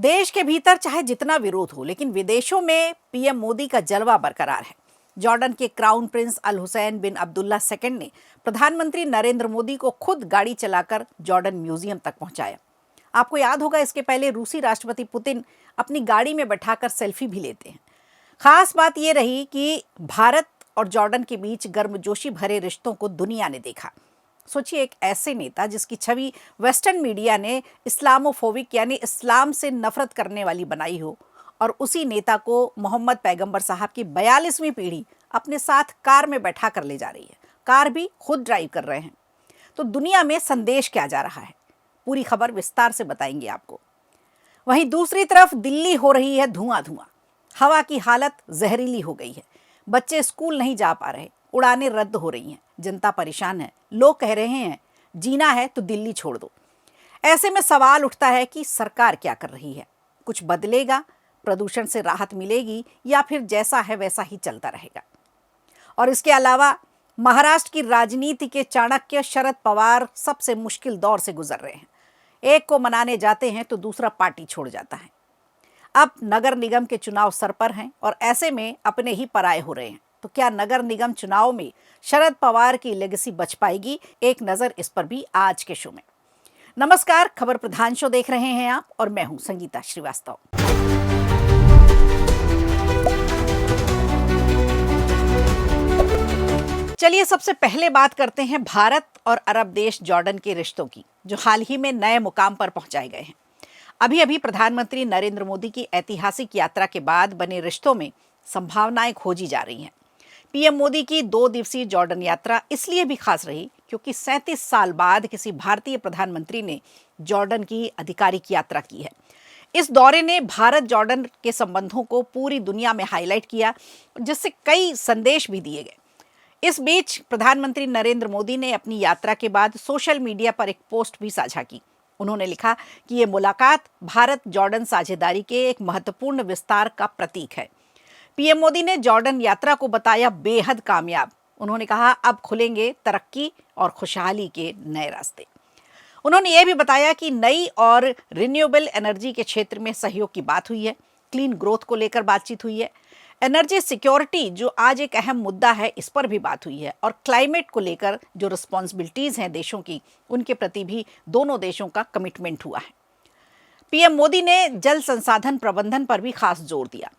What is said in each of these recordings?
देश के भीतर चाहे जितना विरोध हो, लेकिन विदेशों में पीएम मोदी का जलवा बरकरार है। जॉर्डन के क्राउन प्रिंस अल हुसैन बिन अब्दुल्ला सेकंड ने प्रधानमंत्री नरेंद्र मोदी को खुद गाड़ी चलाकर जॉर्डन म्यूजियम तक पहुंचाया। आपको याद होगा, इसके पहले रूसी राष्ट्रपति पुतिन अपनी गाड़ी में बैठाकर सेल्फी भी लेते हैं। खास बात यह रही कि भारत और जॉर्डन के बीच गर्मजोशी भरे रिश्तों को दुनिया ने देखा। सोचिए, एक ऐसे नेता जिसकी छवि वेस्टर्न मीडिया ने इस्लामोफोबिक यानी इस्लाम से नफरत करने वाली बनाई हो, और उसी नेता को मोहम्मद पैगंबर साहब की 42वीं पीढ़ी अपने साथ कार में बैठा कर ले जा रही है। कार भी खुद ड्राइव कर रहे हैं। तो दुनिया में संदेश क्या जा रहा है, पूरी खबर विस्तार से बताएंगे आपको। वहीं दूसरी तरफ दिल्ली हो रही है धुआं धुआं। हवा की हालत जहरीली हो गई है। बच्चे स्कूल नहीं जा पा रहे, उड़ानें रद्द हो रही हैं, जनता परेशान है। लोग कह रहे हैं जीना है तो दिल्ली छोड़ दो। ऐसे में सवाल उठता है कि सरकार क्या कर रही है? कुछ बदलेगा? प्रदूषण से राहत मिलेगी या फिर जैसा है वैसा ही चलता रहेगा? और इसके अलावा महाराष्ट्र की राजनीति के चाणक्य शरद पवार सबसे मुश्किल दौर से गुजर रहे हैं। एक को मनाने जाते हैं तो दूसरा पार्टी छोड़ जाता है। अब नगर निगम के चुनाव सर पर हैं और ऐसे में अपने ही पराये हो रहे हैं। तो क्या नगर निगम चुनाव में शरद पवार की लेगेसी बच पाएगी? एक नजर इस पर भी आज के शो में। नमस्कार, खबर प्रधान शो देख रहे हैं आप और मैं हूं संगीता श्रीवास्तव। चलिए सबसे पहले बात करते हैं भारत और अरब देश जॉर्डन के रिश्तों की, जो हाल ही में नए मुकाम पर पहुंचाए गए हैं। अभी अभी प्रधानमंत्री नरेंद्र मोदी की ऐतिहासिक यात्रा के बाद बने रिश्तों में संभावनाएं खोजी जा रही हैं। पीएम मोदी की 2 दिवसीय जॉर्डन यात्रा इसलिए भी खास रही क्योंकि 37 साल बाद किसी भारतीय प्रधानमंत्री ने जॉर्डन की आधिकारिक यात्रा की है। इस दौरे ने भारत जॉर्डन के संबंधों को पूरी दुनिया में हाईलाइट किया, जिससे कई संदेश भी दिए गए। इस बीच प्रधानमंत्री नरेंद्र मोदी ने अपनी यात्रा के बाद सोशल मीडिया पर एक पोस्ट भी साझा की। उन्होंने लिखा कि ये मुलाकात भारत जॉर्डन साझेदारी के एक महत्वपूर्ण विस्तार का प्रतीक है। पीएम मोदी ने जॉर्डन यात्रा को बताया बेहद कामयाब। उन्होंने कहा, अब खुलेंगे तरक्की और खुशहाली के नए रास्ते। उन्होंने यह भी बताया कि नई और रिन्यूएबल एनर्जी के क्षेत्र में सहयोग की बात हुई है। क्लीन ग्रोथ को लेकर बातचीत हुई है। एनर्जी सिक्योरिटी, जो आज एक अहम मुद्दा है, इस पर भी बात हुई है। और क्लाइमेट को लेकर जो रिस्पॉन्सिबिलिटीज हैं देशों की, उनके प्रति भी दोनों देशों का कमिटमेंट हुआ है। पीएम मोदी ने जल संसाधन प्रबंधन पर भी खास जोर दिया,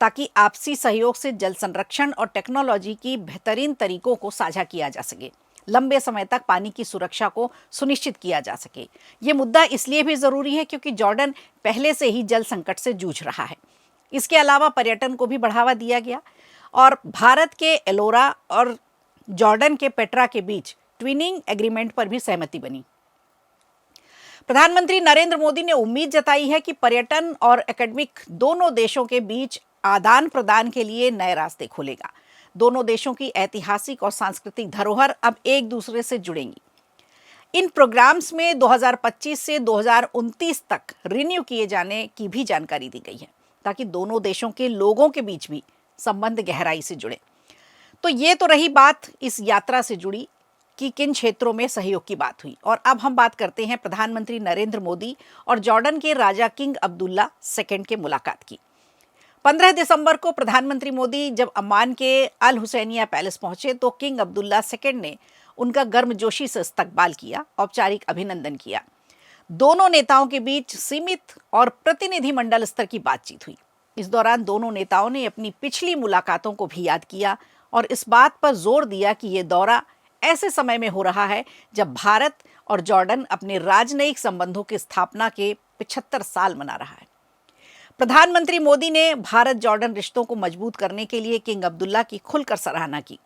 ताकि आपसी सहयोग से जल संरक्षण और टेक्नोलॉजी की बेहतरीन तरीकों को साझा किया जा सके, लंबे समय तक पानी की सुरक्षा को सुनिश्चित किया जा सके। ये मुद्दा इसलिए भी जरूरी है क्योंकि जॉर्डन पहले से ही जल संकट से जूझ रहा है। इसके अलावा पर्यटन को भी बढ़ावा दिया गया और भारत के एलोरा और जॉर्डन के पेट्रा के बीच ट्विनिंग एग्रीमेंट पर भी सहमति बनी। प्रधानमंत्री नरेंद्र मोदी ने उम्मीद जताई है कि पर्यटन और एकेडमिक दोनों देशों के बीच आदान प्रदान के लिए नए रास्ते खोलेगा। दोनों देशों की ऐतिहासिक और सांस्कृतिक धरोहर अब एक दूसरे से जुड़ेंगी। इन प्रोग्राम्स में 2025 से 2029 तक रिन्यू किए जाने की भी जानकारी दी गई है, ताकि दोनों देशों के लोगों के बीच भी संबंध गहराई से जुड़े। तो ये तो रही बात इस यात्रा से जुड़ी कि किन क्षेत्रों में सहयोग की बात हुई। और अब हम बात करते हैं प्रधानमंत्री नरेंद्र मोदी और जॉर्डन के राजा किंग अब्दुल्ला सेकंड के मुलाकात की। 15 दिसंबर को प्रधानमंत्री मोदी जब अम्मान के अल हुसैनिया पैलेस पहुंचे तो किंग अब्दुल्ला सेकंड ने उनका गर्मजोशी से इस्तकबाल किया, औपचारिक अभिनंदन किया। दोनों नेताओं के बीच सीमित और प्रतिनिधिमंडल स्तर की बातचीत हुई। इस दौरान दोनों नेताओं ने अपनी पिछली मुलाकातों को भी याद किया और इस बात पर जोर दिया कि ये दौरा ऐसे समय में हो रहा है जब भारत और जॉर्डन अपने राजनयिक संबंधों की स्थापना के 75 साल मना रहा है। प्रधानमंत्री मोदी ने भारत जॉर्डन रिश्तों को मजबूत करने के लिए किंग अब्दुल्ला की खुलकर सराहना की।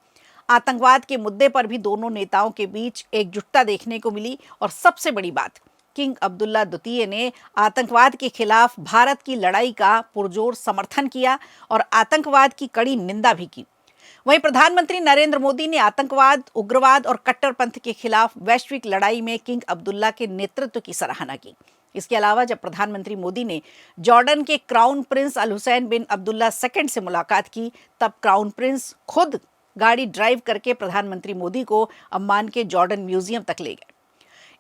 आतंकवाद के मुद्दे पर भी दोनों नेताओं के बीच एकजुटता देखने को मिली और सबसे बड़ी बात, किंग अब्दुल्ला द्वितीय ने आतंकवाद के खिलाफ भारत की लड़ाई का पुरजोर समर्थन किया और आतंकवाद की कड़ी निंदा भी की। वहीं प्रधानमंत्री नरेंद्र मोदी ने आतंकवाद, उग्रवाद और कट्टरपंथ के खिलाफ वैश्विक लड़ाई में किंग अब्दुल्ला के नेतृत्व की सराहना की। इसके अलावा जब प्रधानमंत्री मोदी ने जॉर्डन के क्राउन प्रिंस अल हुसैन बिन अब्दुल्ला सेकंड से मुलाकात की, तब क्राउन प्रिंस खुद गाड़ी ड्राइव करके प्रधानमंत्री मोदी को अम्मान के जॉर्डन म्यूजियम तक ले गए।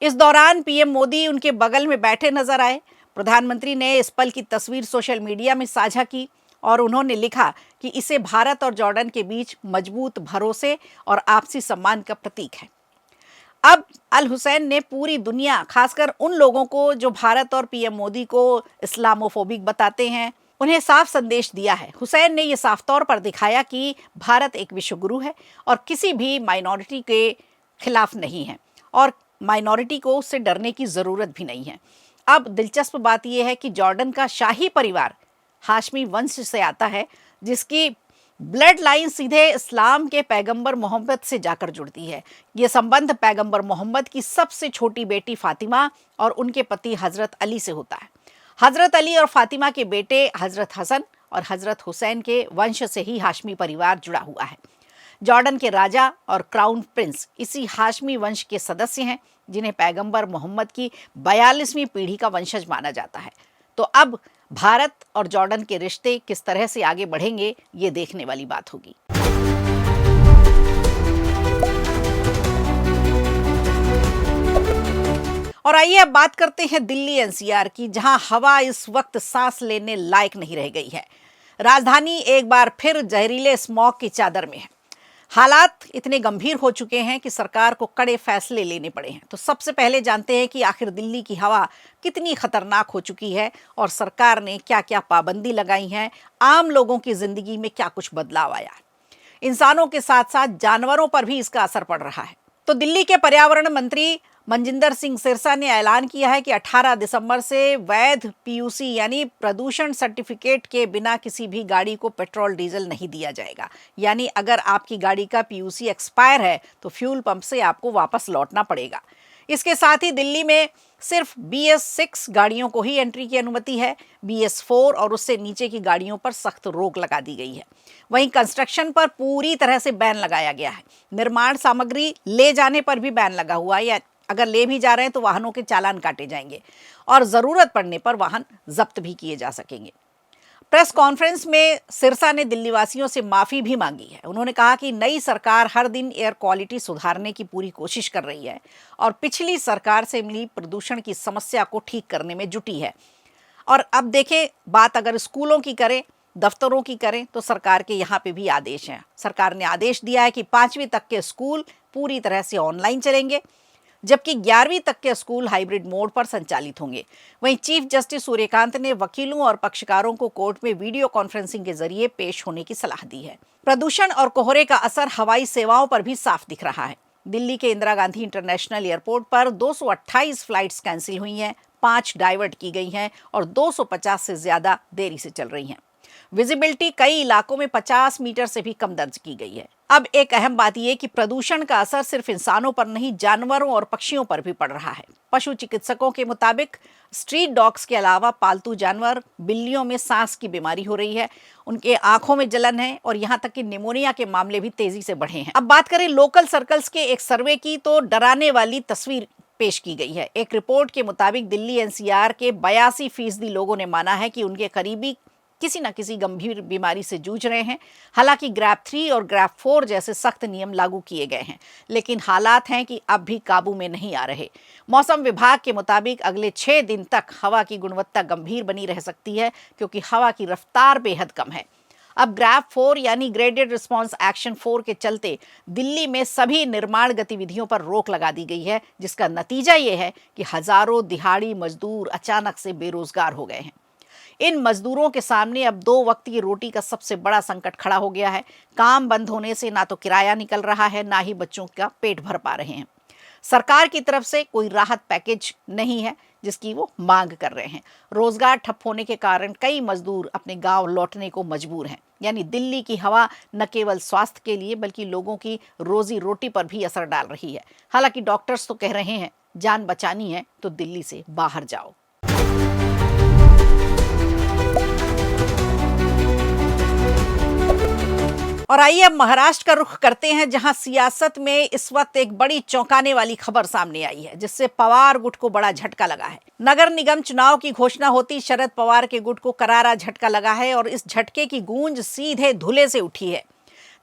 इस दौरान पीएम मोदी उनके बगल में बैठे नजर आए। प्रधानमंत्री ने इस पल की तस्वीर सोशल मीडिया में साझा की और उन्होंने लिखा कि इसे भारत और जॉर्डन के बीच मजबूत भरोसे और आपसी सम्मान का प्रतीक है। अब अल हुसैन ने पूरी दुनिया, खासकर उन लोगों को जो भारत और पीएम मोदी को इस्लामोफोबिक बताते हैं, उन्हें साफ संदेश दिया है। हुसैन ने ये साफ तौर पर दिखाया कि भारत एक विश्वगुरु है और किसी भी माइनॉरिटी के खिलाफ नहीं है और माइनॉरिटी को उससे डरने की ज़रूरत भी नहीं है। अब दिलचस्प बात यह है कि जॉर्डन का शाही परिवार हाशमी वंश से आता है, जिसकी ब्लड लाइन सीधे इस्लाम के पैगंबर मोहम्मद से जाकर जुड़ती है। ये संबंध पैगंबर मोहम्मद की सबसे छोटी बेटी फातिमा और उनके पति हजरत अली से होता है। हजरत अली और फातिमा के बेटे हजरत हसन और हजरत हुसैन के वंश से ही हाशमी परिवार जुड़ा हुआ है। जॉर्डन के राजा और क्राउन प्रिंस इसी हाशमी वंश के सदस्य हैं, जिन्हें पैगंबर मोहम्मद की 42वीं पीढ़ी का वंशज माना जाता है। तो अब भारत और जॉर्डन के रिश्ते किस तरह से आगे बढ़ेंगे, ये देखने वाली बात होगी। और आइए अब बात करते हैं दिल्ली एनसीआर की, जहां हवा इस वक्त सांस लेने लायक नहीं रह गई है। राजधानी एक बार फिर जहरीले स्मॉग की चादर में है। हालात इतने गंभीर हो चुके हैं कि सरकार को कड़े फैसले लेने पड़े हैं। तो सबसे पहले जानते हैं कि आखिर दिल्ली की हवा कितनी खतरनाक हो चुकी है और सरकार ने क्या क्या पाबंदी लगाई हैं, आम लोगों की जिंदगी में क्या कुछ बदलाव आया है। इंसानों के साथ साथ जानवरों पर भी इसका असर पड़ रहा है। तो दिल्ली के पर्यावरण मंत्री मनजिंदर सिंह सिरसा ने ऐलान किया है कि 18 दिसंबर से वैध पीयूसी यानी प्रदूषण सर्टिफिकेट के बिना किसी भी गाड़ी को पेट्रोल डीजल नहीं दिया जाएगा। यानी अगर आपकी गाड़ी का पीयूसी एक्सपायर है तो फ्यूल पंप से आपको वापस लौटना पड़ेगा। इसके साथ ही दिल्ली में सिर्फ BS6 गाड़ियों को ही एंट्री की अनुमति है। BS4 और उससे नीचे की गाड़ियों पर सख्त रोक लगा दी गई है। वहीं कंस्ट्रक्शन पर पूरी तरह से बैन लगाया गया है। निर्माण सामग्री ले जाने पर भी बैन लगा हुआ है, या अगर ले भी जा रहे हैं तो वाहनों के चालान काटे जाएंगे और ज़रूरत पड़ने पर वाहन जब्त भी किए जा सकेंगे। प्रेस कॉन्फ्रेंस में सिरसा ने दिल्ली वासियों से माफ़ी भी मांगी है। उन्होंने कहा कि नई सरकार हर दिन एयर क्वालिटी सुधारने की पूरी कोशिश कर रही है और पिछली सरकार से मिली प्रदूषण की समस्या को ठीक करने में जुटी है। और अब देखें, बात अगर स्कूलों की करें, दफ्तरों की करें, तो सरकार के यहाँ पे भी आदेश हैं। सरकार ने आदेश दिया है कि 5वीं तक के स्कूल पूरी तरह से ऑनलाइन चलेंगे, जबकि 11वीं तक के स्कूल हाइब्रिड मोड पर संचालित होंगे। वहीं चीफ जस्टिस सूर्यकांत ने वकीलों और पक्षकारों को कोर्ट में वीडियो कॉन्फ्रेंसिंग के जरिए पेश होने की सलाह दी है। प्रदूषण और कोहरे का असर हवाई सेवाओं पर भी साफ दिख रहा है। दिल्ली के इंदिरा गांधी इंटरनेशनल एयरपोर्ट पर 228 फ्लाइट्स कैंसिल हुई हैं, 5 डाइवर्ट की गई हैं और 250 से ज्यादा देरी से चल रही हैं। विजिबिलिटी कई इलाकों में 50 मीटर से भी कम दर्ज की गई है। अब एक अहम बात यह कि प्रदूषण का असर सिर्फ इंसानों पर नहीं, जानवरों और पक्षियों पर भी पड़ रहा है। पशु चिकित्सकों के मुताबिक स्ट्रीट डॉग्स के अलावा पालतू जानवर, बिल्लियों में सांस की बीमारी हो रही है, उनके आंखों में जलन है और यहाँ तक कि निमोनिया के मामले भी तेजी से बढ़े हैं। अब बात करें लोकल सर्कल्स के एक सर्वे की, तो डराने वाली तस्वीर पेश की गई है। एक रिपोर्ट के मुताबिक दिल्ली एनसीआर के 82% लोगों ने माना है कि उनके करीबी किसी न किसी गंभीर बीमारी से जूझ रहे हैं। हालांकि ग्रैप 3 और ग्रैप 4 जैसे सख्त नियम लागू किए गए हैं, लेकिन हालात हैं कि अब भी काबू में नहीं आ रहे। मौसम विभाग के मुताबिक अगले 6 दिन तक हवा की गुणवत्ता गंभीर बनी रह सकती है, क्योंकि हवा की रफ्तार बेहद कम है। अब ग्रैप 4 यानी ग्रेडेड रिस्पॉन्स एक्शन 4 के चलते दिल्ली में सभी निर्माण गतिविधियों पर रोक लगा दी गई है, जिसका नतीजा ये है कि हजारों दिहाड़ी मजदूर अचानक से बेरोजगार हो गए हैं। इन मजदूरों के सामने अब 2 वक्त की रोटी का सबसे बड़ा संकट खड़ा हो गया है। काम बंद होने से ना तो किराया निकल रहा है, ना ही बच्चों का पेट भर पा रहे हैं। सरकार की तरफ से कोई राहत पैकेज नहीं है जिसकी वो मांग कर रहे हैं। रोजगार ठप होने के कारण कई मजदूर अपने गांव लौटने को मजबूर हैं। यानी दिल्ली की हवा न केवल स्वास्थ्य के लिए बल्कि लोगों की रोजी रोटी पर भी असर डाल रही है। हालांकि डॉक्टर्स तो कह रहे हैं जान बचानी है तो दिल्ली से बाहर जाओ। और आइए अब महाराष्ट्र का रुख करते हैं, जहां सियासत में इस वक्त एक बड़ी चौंकाने वाली खबर सामने आई है, जिससे पवार गुट को बड़ा झटका लगा है। नगर निगम चुनाव की घोषणा होती शरद पवार के गुट को करारा झटका लगा है और इस झटके की गूंज सीधे धुले से उठी है।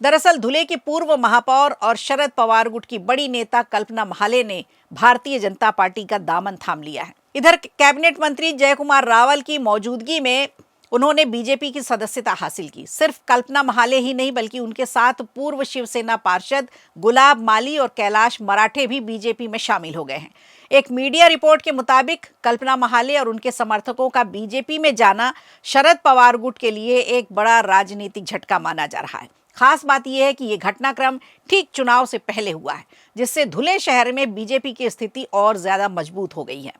दरअसल धुले की पूर्व महापौर और शरद पवार गुट की बड़ी नेता कल्पना महाले ने भारतीय जनता पार्टी का दामन थाम लिया है। इधर कैबिनेट मंत्री जयकुमार रावल की मौजूदगी में उन्होंने बीजेपी की सदस्यता हासिल की। सिर्फ कल्पना महाले ही नहीं बल्कि उनके साथ पूर्व शिवसेना पार्षद गुलाब माली और कैलाश मराठे भी बीजेपी में शामिल हो गए हैं। एक मीडिया रिपोर्ट के मुताबिक कल्पना महाले और उनके समर्थकों का बीजेपी में जाना शरद पवार गुट के लिए एक बड़ा राजनीतिक झटका माना जा रहा है। खास बात यह है कि यह घटनाक्रम ठीक चुनाव से पहले हुआ है, जिससे धुले शहर में बीजेपी की स्थिति और ज्यादा मजबूत हो गई है।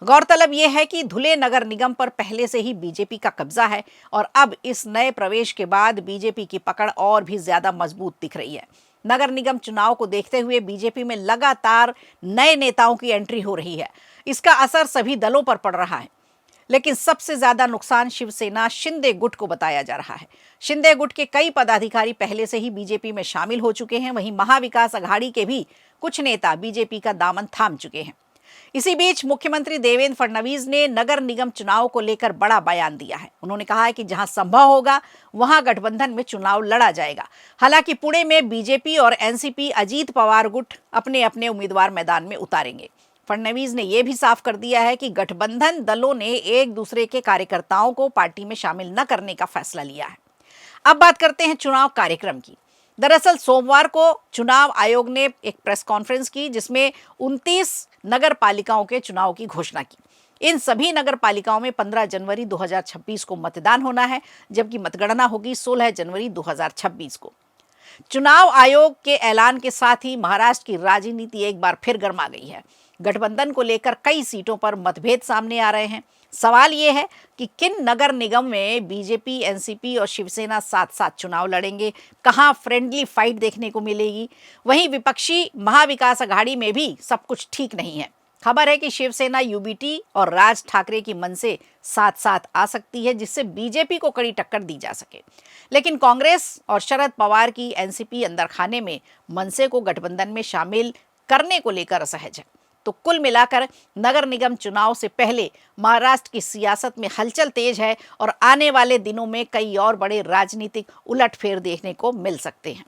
गौरतलब यह है कि धुले नगर निगम पर पहले से ही बीजेपी का कब्जा है और अब इस नए प्रवेश के बाद बीजेपी की पकड़ और भी ज्यादा मजबूत दिख रही है। नगर निगम चुनाव को देखते हुए बीजेपी में लगातार नए नेताओं की एंट्री हो रही है। इसका असर सभी दलों पर पड़ रहा है, लेकिन सबसे ज्यादा नुकसान शिवसेना शिंदे गुट को बताया जा रहा है। शिंदे गुट के कई पदाधिकारी पहले से ही बीजेपी में शामिल हो चुके हैं। वहीं महाविकास अघाड़ी के भी कुछ नेता बीजेपी का दामन थाम चुके हैं। इसी बीच मुख्यमंत्री देवेंद्र फडणवीस ने नगर निगम चुनाव को लेकर बड़ा बयान दिया है। उन्होंने कहा है कि जहां संभव होगा वहां गठबंधन में चुनाव लड़ा जाएगा। हालांकि पुणे में बीजेपी और एनसीपी अजीत पवार गुट अपने अपने उम्मीदवार मैदान में उतारेंगे। फडणवीस ने यह भी साफ कर दिया है कि गठबंधन दलों ने एक दूसरे के कार्यकर्ताओं को पार्टी में शामिल न करने का फैसला लिया है। अब बात करते हैं चुनाव कार्यक्रम की। दरअसल सोमवार को चुनाव आयोग ने एक प्रेस कॉन्फ्रेंस की, जिसमें 29 नगर पालिकाओं के चुनाव की घोषणा की। इन सभी नगर पालिकाओं में 15 जनवरी 2026 को मतदान होना है, जबकि मतगणना होगी 16 जनवरी 2026 को। चुनाव आयोग के ऐलान के साथ ही महाराष्ट्र की राजनीति एक बार फिर गर्मा गई है। गठबंधन को लेकर कई सीटों पर मतभेद सामने आ रहे हैं। सवाल यह है कि किन नगर निगम में बीजेपी, एनसीपी और शिवसेना साथ साथ चुनाव लड़ेंगे, कहां फ्रेंडली फाइट देखने को मिलेगी। वहीं विपक्षी महाविकास अघाड़ी में भी सब कुछ ठीक नहीं है। खबर है कि शिवसेना यूबीटी और राज ठाकरे की मनसे साथ साथ आ सकती है, जिससे बीजेपी को कड़ी टक्कर दी जा सके। लेकिन कांग्रेस और शरद पवार की एनसीपी अंदर खाने में मनसे को गठबंधन में शामिल करने को लेकर असहज है। तो कुल मिलाकर नगर निगम चुनाव से पहले महाराष्ट्र की सियासत में हलचल तेज है और आने वाले दिनों में कई और बड़े राजनीतिक उलटफेर देखने को मिल सकते हैं।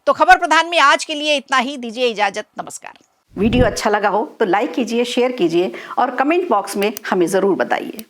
तो खबर प्रधान में आज के लिए इतना ही। दीजिए इजाजत, नमस्कार। वीडियो अच्छा लगा हो तो लाइक कीजिए, शेयर कीजिए और कमेंट बॉक्स में हमें जरूर बताइए।